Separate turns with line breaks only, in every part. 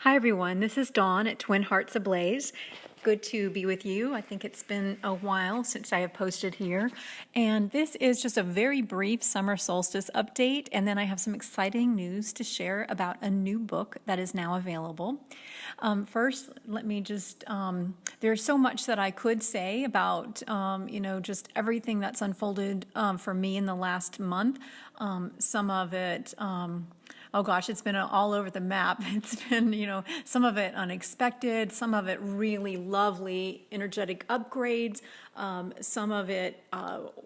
Hi everyone, this is Dawn at Twin Hearts Ablaze. Good to be with you. I think it's been a while since I have posted here. And this is just a very brief summer solstice update. And then I have some exciting news to share about a new book that is now available. First, let me just, there's so much that I could say about, just everything that's unfolded for me in the last month. Some of it, oh gosh, it's been all over the map. It's been, some of it unexpected, some of it really lovely, energetic upgrades, some of it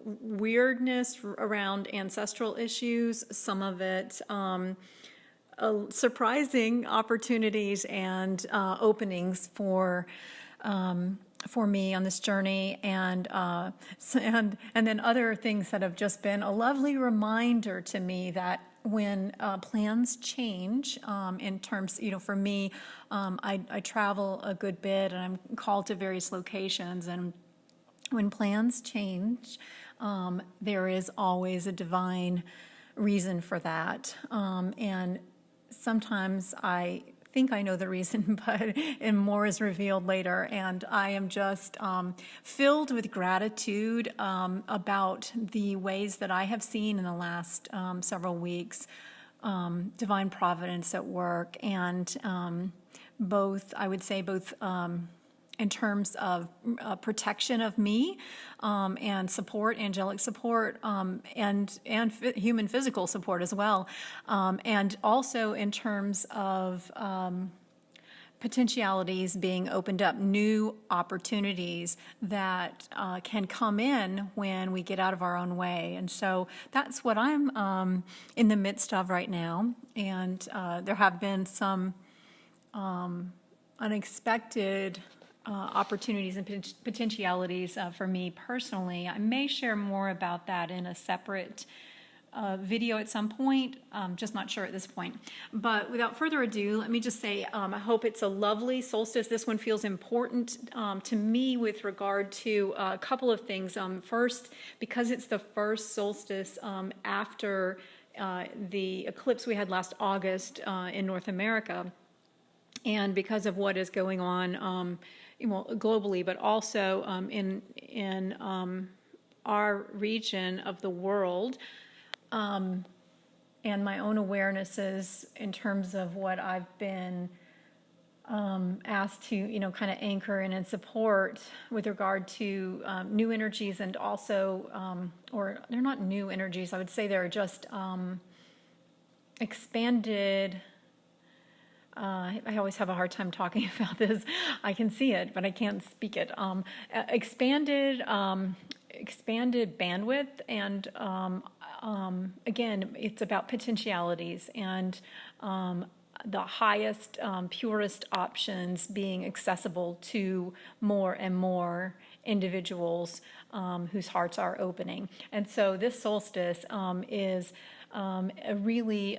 weirdness around ancestral issues, some of it surprising opportunities and openings for me on this journey, and then other things that have just been a lovely reminder to me that when plans change, in terms, for me, I travel a good bit and I'm called to various locations, and when plans change, there is always a divine reason for that. And sometimes I think I know the reason, and more is revealed later. And I am just filled with gratitude about the ways that I have seen in the last several weeks divine providence at work, and both, I would say, both in terms of protection of me and support, angelic support, and human physical support as well, and also in terms of potentialities being opened up, new opportunities that can come in when we get out of our own way. And so that's what I'm in the midst of right now. And there have been some unexpected opportunities and potentialities for me personally. I may share more about that in a separate video at some point, just not sure at this point. But without further ado, let me just say I hope it's a lovely solstice. This one feels important to me with regard to a couple of things. First, because it's the first solstice after the eclipse we had last August in North America, and because of what is going on globally, but also in our region of the world, and my own awarenesses in terms of what I've been asked to, kind of anchor in and support with regard to new energies, and also, or they're not new energies, I would say they're just expanded. I always have a hard time talking about this. I can see it, but I can't speak it. Expanded bandwidth, and again, it's about potentialities and the highest, purest options being accessible to more and more individuals whose hearts are opening. And so this solstice is a really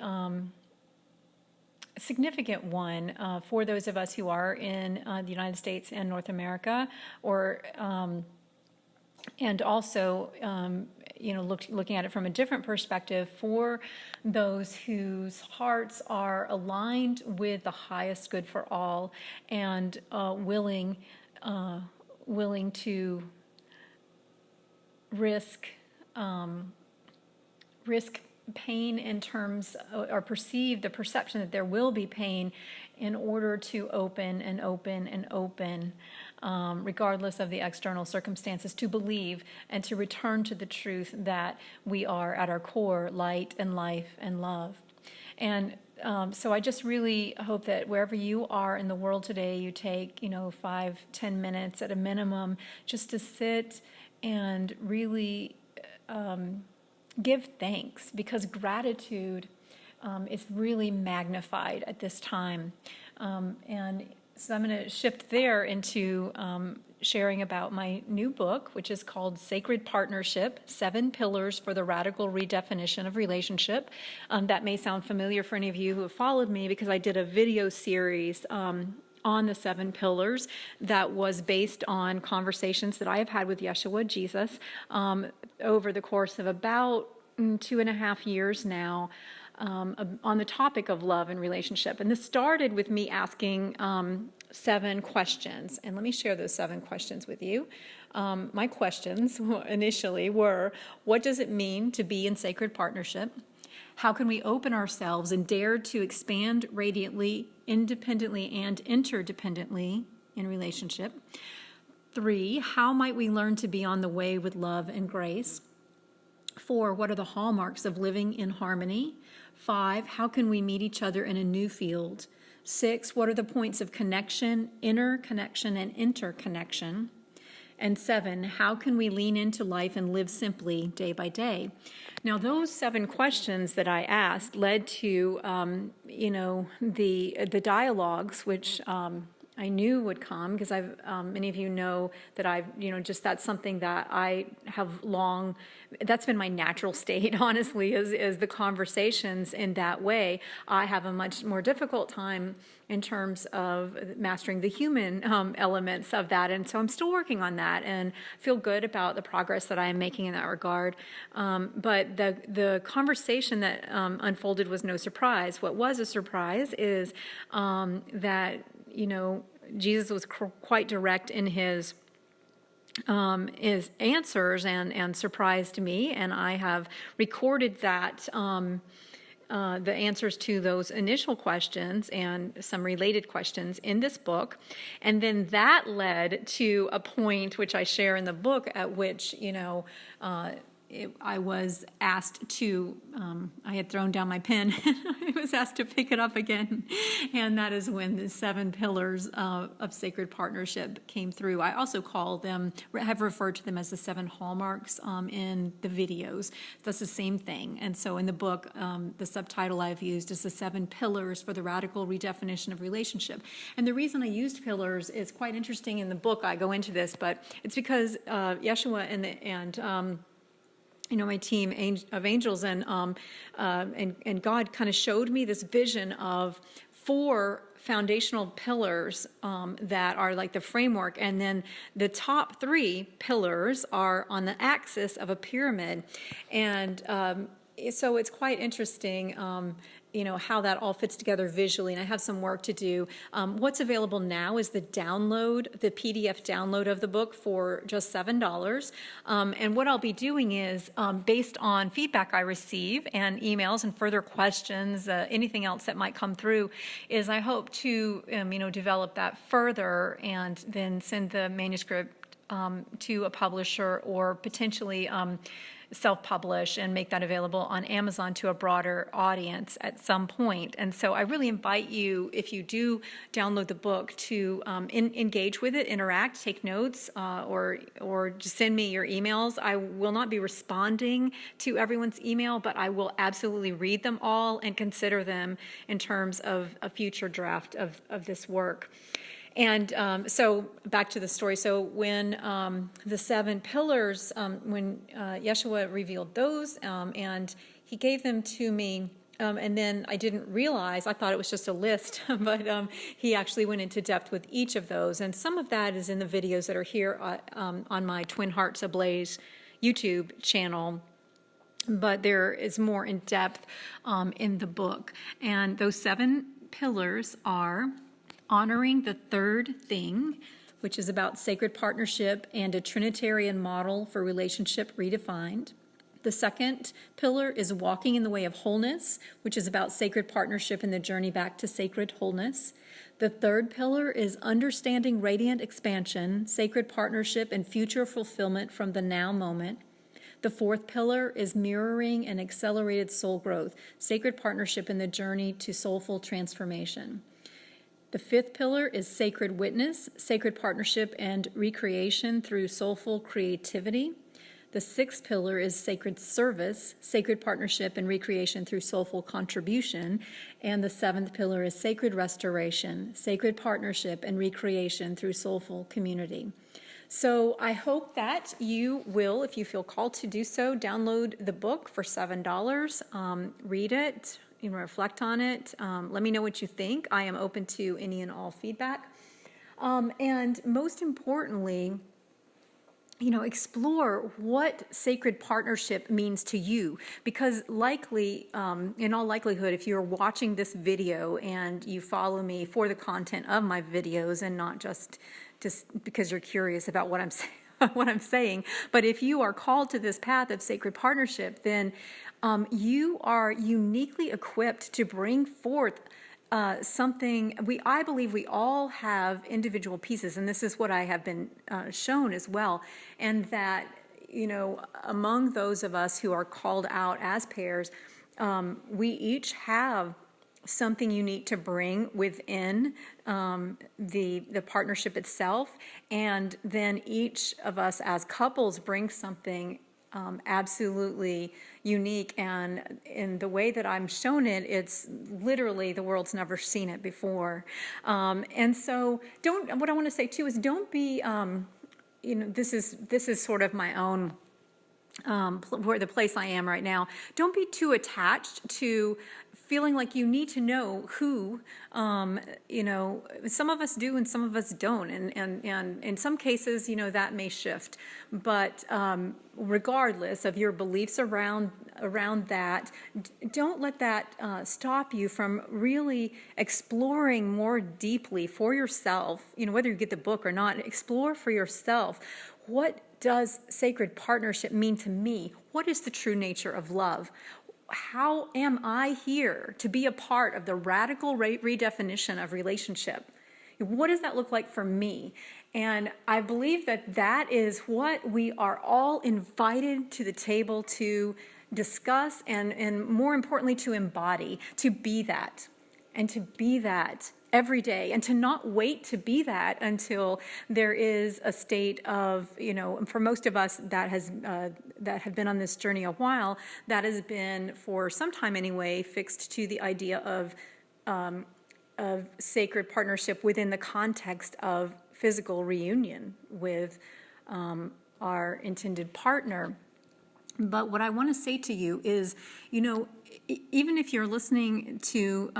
significant one for those of us who are in the United States and North America, or and also looking at it from a different perspective for those whose hearts are aligned with the highest good for all, and willing to risk pain in terms, or perceive the perception that there will be pain in order to open and open and open, regardless of the external circumstances, to believe and to return to the truth that we are at our core light and life and love. And so I just really hope that wherever you are in the world today, you take 5-10 minutes at a minimum just to sit and really give thanks, because gratitude is really magnified at this time. And so I'm going to shift there into sharing about my new book, which is called Sacred Partnership, 7 Pillars for the Radical Redefinition of Relationship. That may sound familiar for any of you who have followed me, because I did a video series on the 7 pillars that was based on conversations that I have had with Yeshua, Jesus, over the course of about 2.5 years now, on the topic of love and relationship. And this started with me asking 7 questions. And let me share those 7 questions with you. My questions initially were, what does it mean to be in sacred partnership? How can we open ourselves and dare to expand radiantly, independently, and interdependently in relationship? 3, how might we learn to be on the way with love and grace? 4, what are the hallmarks of living in harmony? 5, how can we meet each other in a new field? 6, what are the points of connection, inner connection, and interconnection? And 7, how can we lean into life and live simply day by day? Now, those 7 questions that I asked led to, the dialogues, which I knew would come, because many of you know that that's something that I have that's been my natural state, honestly, is the conversations in that way. I have a much more difficult time in terms of mastering the human elements of that. And so I'm still working on that and feel good about the progress that I am making in that regard. But the conversation that unfolded was no surprise. What was a surprise is that, Jesus was quite direct in his answers and surprised me, and I have recorded that the answers to those initial questions and some related questions in this book. And then that led to a point which I share in the book at which, I was asked to, I had thrown down my pen, I was asked to pick it up again, and that is when the 7 pillars of sacred partnership came through. I also have referred to them as the 7 hallmarks in the videos. That's the same thing. And so in the book, the subtitle I've used is the 7 pillars for the radical redefinition of relationship. And the reason I used pillars is quite interesting. In the book, I go into this, but it's because Yeshua and my team of angels and God kind of showed me this vision of 4 foundational pillars that are like the framework, and then the top 3 pillars are on the axis of a pyramid, and so it's quite interesting. How that all fits together visually, and I have some work to do. What's available now is the PDF download of the book for just $7. And what I'll be doing is, based on feedback I receive and emails and further questions, anything else that might come through, is I hope to, develop that further and then send the manuscript to a publisher, or potentially self-publish and make that available on Amazon to a broader audience at some point. And so I really invite you, if you do download the book, to engage with it, interact, take notes, or just send me your emails. I will not be responding to everyone's email, but I will absolutely read them all and consider them in terms of a future draft of this work. And so back to the story. So when the 7 pillars, when Yeshua revealed those, and he gave them to me, and then I didn't realize, I thought it was just a list, but he actually went into depth with each of those. And some of that is in the videos that are here on my Twin Hearts Ablaze YouTube channel. But there is more in depth in the book. And those 7 pillars are honoring the third thing, which is about sacred partnership and a Trinitarian model for relationship redefined. The second pillar is walking in the way of wholeness, which is about sacred partnership and the journey back to sacred wholeness. The third pillar is understanding radiant expansion, sacred partnership, and future fulfillment from the now moment. The fourth pillar is mirroring and accelerated soul growth, sacred partnership in the journey to soulful transformation. The fifth pillar is sacred witness, sacred partnership and recreation through soulful creativity. The sixth pillar is sacred service, sacred partnership and recreation through soulful contribution. And the seventh pillar is sacred restoration, sacred partnership and recreation through soulful community. So I hope that you will, if you feel called to do so, download the book for $7, read it, reflect on it. Let me know what you think. I am open to any and all feedback. And most importantly, explore what sacred partnership means to you, because likely, in all likelihood, if you're watching this video and you follow me for the content of my videos and not just because you're curious about what I'm saying, but if you are called to this path of sacred partnership, then you are uniquely equipped to bring forth something. I believe we all have individual pieces, and this is what I have been shown as well, and that, among those of us who are called out as pairs, we each have something unique to bring within the partnership itself, and then each of us as couples bring something absolutely unique, and in the way that I'm shown it, it's literally the world's never seen it before. And so what I want to say too is don't be, this is sort of my own, where the place I am right now. Don't be too attached to feeling like you need to know who, some of us do and some of us don't. And in some cases, that may shift. But regardless of your beliefs around that, don't let that stop you from really exploring more deeply for yourself, whether you get the book or not, explore for yourself. What does sacred partnership mean to me? What is the true nature of love? How am I here to be a part of the radical redefinition of relationship? What does that look like for me? And I believe that is what we are all invited to the table to discuss and more importantly, to embody, to be that, and to be that every day, and to not wait to be that until there is a state of, for most of us that have been on this journey a while, that has been for some time anyway fixed to the idea of sacred partnership within the context of physical reunion with our intended partner. But what I want to say to you is, even if you're listening to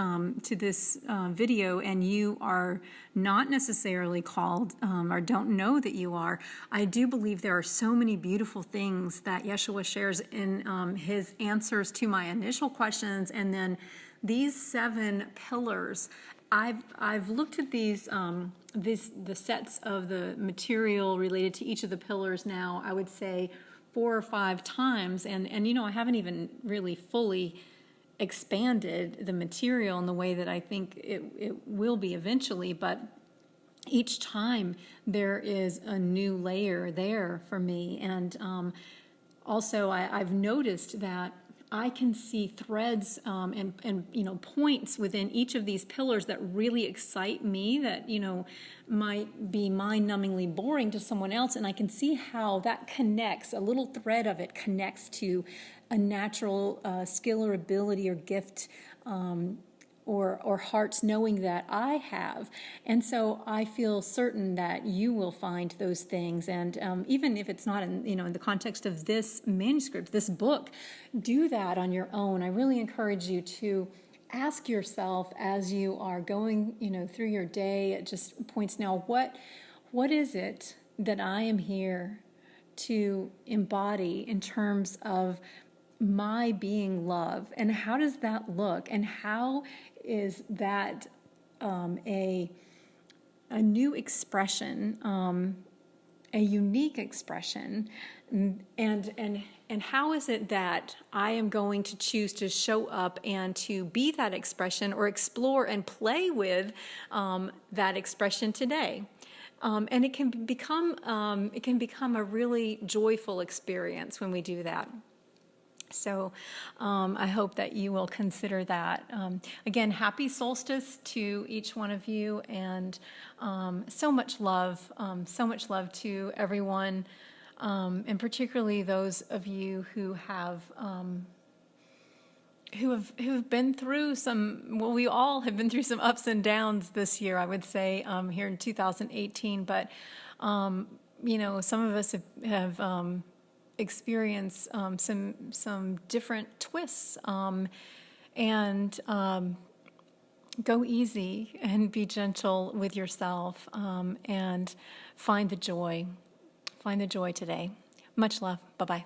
this video and you are not necessarily called or don't know that you are, I do believe there are so many beautiful things that Yeshua shares in his answers to my initial questions, and then these 7 pillars. I've looked at these the sets of the material related to each of the pillars now, I would say 4 or 5 times, and I haven't even really fully expanded the material in the way that I think it will be eventually, but each time there is a new layer there for me. And also I've noticed that I can see threads and points within each of these pillars that really excite me, that might be mind-numbingly boring to someone else, and I can see how that connects. A little thread of it connects to a natural skill or ability or gift or heart's knowing that I have. And so I feel certain that you will find those things. And even if it's not in the context of this manuscript, this book, do that on your own. I really encourage you to ask yourself as you are going, through your day at just points now, what is it that I am here to embody in terms of my being love, and how does that look, and how is that a new expression, a unique expression, and how is it that I am going to choose to show up and to be that expression, or explore and play with that expression today? And it can become a really joyful experience when we do that. So I hope that you will consider that. Again, happy solstice to each one of you, and so much love to everyone, and particularly those of you who have been through we all have been through some ups and downs this year, I would say, here in 2018. But some of us have experience some different twists, and go easy and be gentle with yourself, and find the joy Find the joy today. Much love. Bye-bye.